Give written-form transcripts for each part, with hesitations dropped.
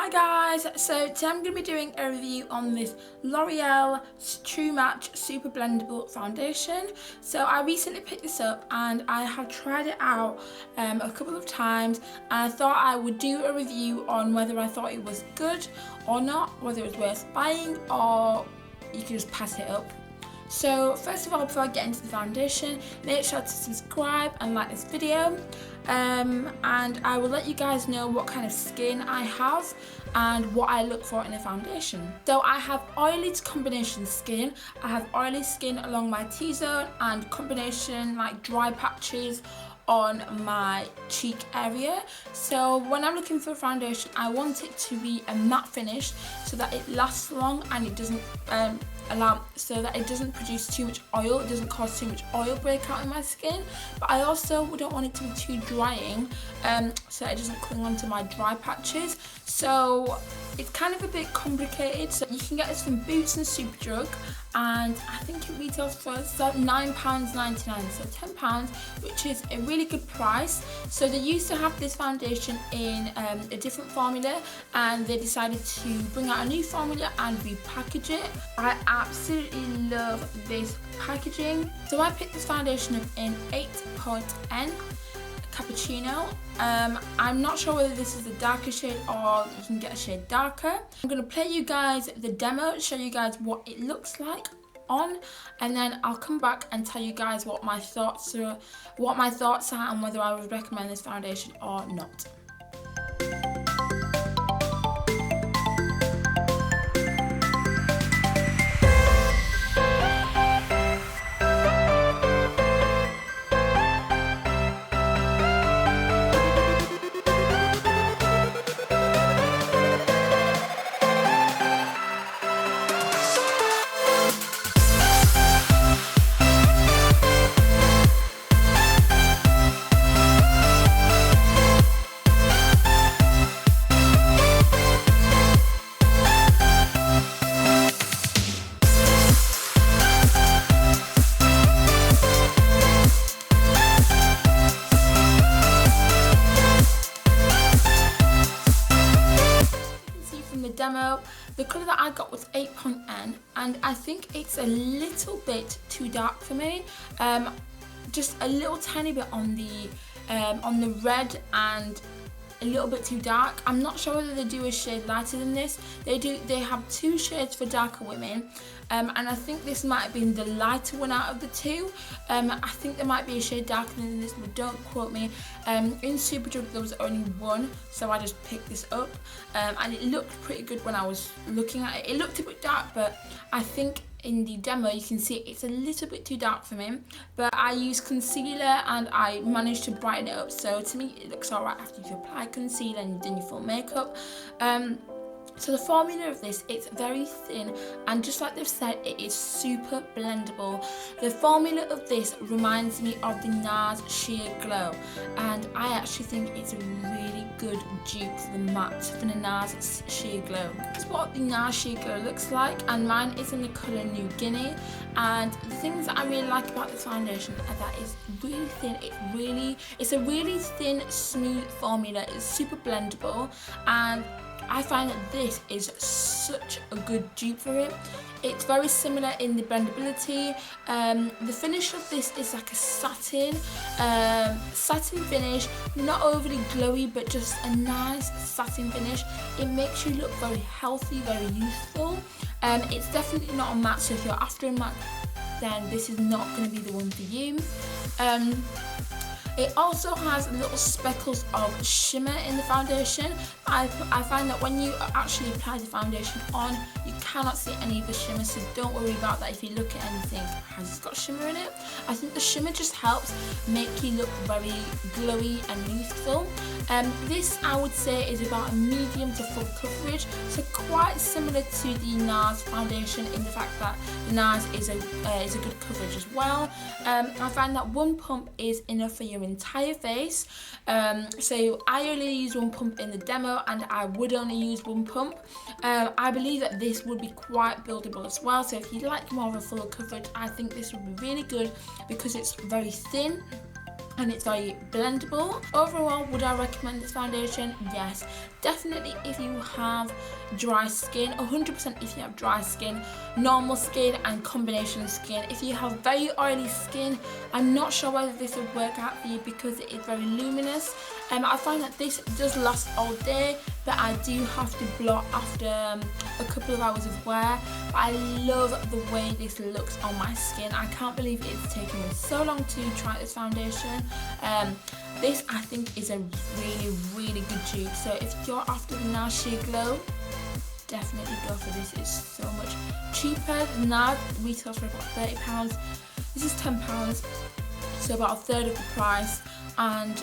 Hi guys, so today I'm going to be doing a review on this L'Oreal True Match Super Blendable Foundation. So I recently picked this up and I have tried it out a couple of times, and I thought I would do a review on whether I thought it was good or not, whether it was worth buying or you can just pass it up. So first of all, before I get into the foundation, make sure to subscribe and like this video, and I will let you guys know what kind of skin I have and what I look for in a foundation. So I have oily to combination skin. I have oily skin along my T-zone and combination like dry patches on my cheek area. So when I'm looking for a foundation, I want it to be a matte finish so that it lasts long and it doesn't so that it doesn't produce too much oil, it doesn't cause too much oil breakout in my skin, but I also don't want it to be too drying, so it doesn't cling onto my dry patches. So it's kind of a bit complicated. So you can get this from Boots and Superdrug, and I think it retails for £9.99, so £10, which is a really good price. So they used to have this foundation in a different formula, and they decided to bring out a new formula and repackage it. I absolutely love this packaging. So I picked this foundation up in 8.N Cappuccino. I'm not sure whether this is a darker shade or you can get a shade darker. I'm going to play you guys the demo, show you guys what it looks like on, and then I'll come back and tell you guys what my thoughts are and whether I would recommend this foundation or not. Demo, the colour that I got was 8.N, and I think it's a little bit too dark for me, just a little tiny bit on the red and a little bit too dark. I'm not sure whether they do a shade lighter than this. They have two shades for darker women, and I think this might have been the lighter one out of the two. I think there might be a shade darker than this, but don't quote me. In Superdrug there was only one, so I just picked this up, and it looked pretty good when I was looking at it. It looked a bit dark, but I think in the demo you can see it's a little bit too dark for me, but I used concealer and I managed to brighten it up, so to me it looks alright after you've applied concealer and you've done your full makeup. So the formula of this, it's very thin, and just like they've said, it is super blendable. The formula of this reminds me of the NARS Sheer Glow, and I actually think it's a really good dupe for the matte for the NARS Sheer Glow. This is what the NARS Sheer Glow looks like, and mine is in the colour New Guinea. And the things that I really like about this foundation are that it's really thin. It's a really thin, smooth formula. It's super blendable, and I find that this is such a good dupe for it. It's very similar in the blendability. The finish of this is like a satin finish, not overly glowy, but just a nice satin finish. It makes you look very healthy, very youthful. It's definitely not a matte, so if you're after a matte, then this is not going to be the one for you. It also has little speckles of shimmer in the foundation. I find that when you actually apply the foundation on, you cannot see any of the shimmer, so don't worry about that if you look at anything. Has it got shimmer in it? I think the shimmer just helps make you look very glowy and youthful. This, I would say, is about a medium to full coverage, so quite similar to the NARS foundation in the fact that the NARS is a good coverage as well. I find that one pump is enough for your entire face. So I only use one pump in the demo, and I would only use one pump. I believe that this would be quite buildable as well, so if you like more of a full coverage, I think this would be really good because it's very thin and it's very blendable. Overall, would I recommend this foundation? Yes, definitely if you have dry skin, 100% if you have dry skin, normal skin and combination skin. If you have very oily skin, I'm not sure whether this would work out for you because it is very luminous. I find that this does last all day, but I do have to blot after a couple of hours of wear. But I love the way this looks on my skin. I can't believe it's taken me so long to try this foundation. This I think is a really good dupe. So if you're after the NARS Sheer Glow, definitely go for this. It's so much cheaper than that. Retails for about £30. This is £10, so about a third of the price, and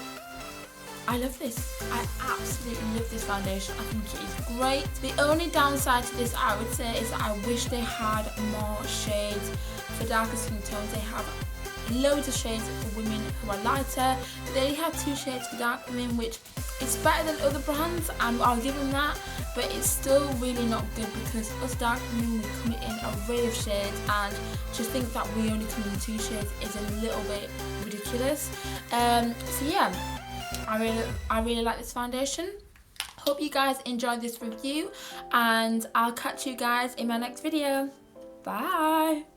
I love this. I absolutely love this foundation. I think it is great. The only downside to this, I would say, is that I wish they had more shades for darker skin tones. They have loads of shades for women who are lighter. They have 2 shades for dark women, which is better than other brands, and I'll give them that, but it's still really not good because us dark women, we come in a array of shades, and just think that we only come in 2 shades is a little bit ridiculous. So yeah, I really like this foundation. Hope you guys enjoyed this review, and I'll catch you guys in my next video. Bye.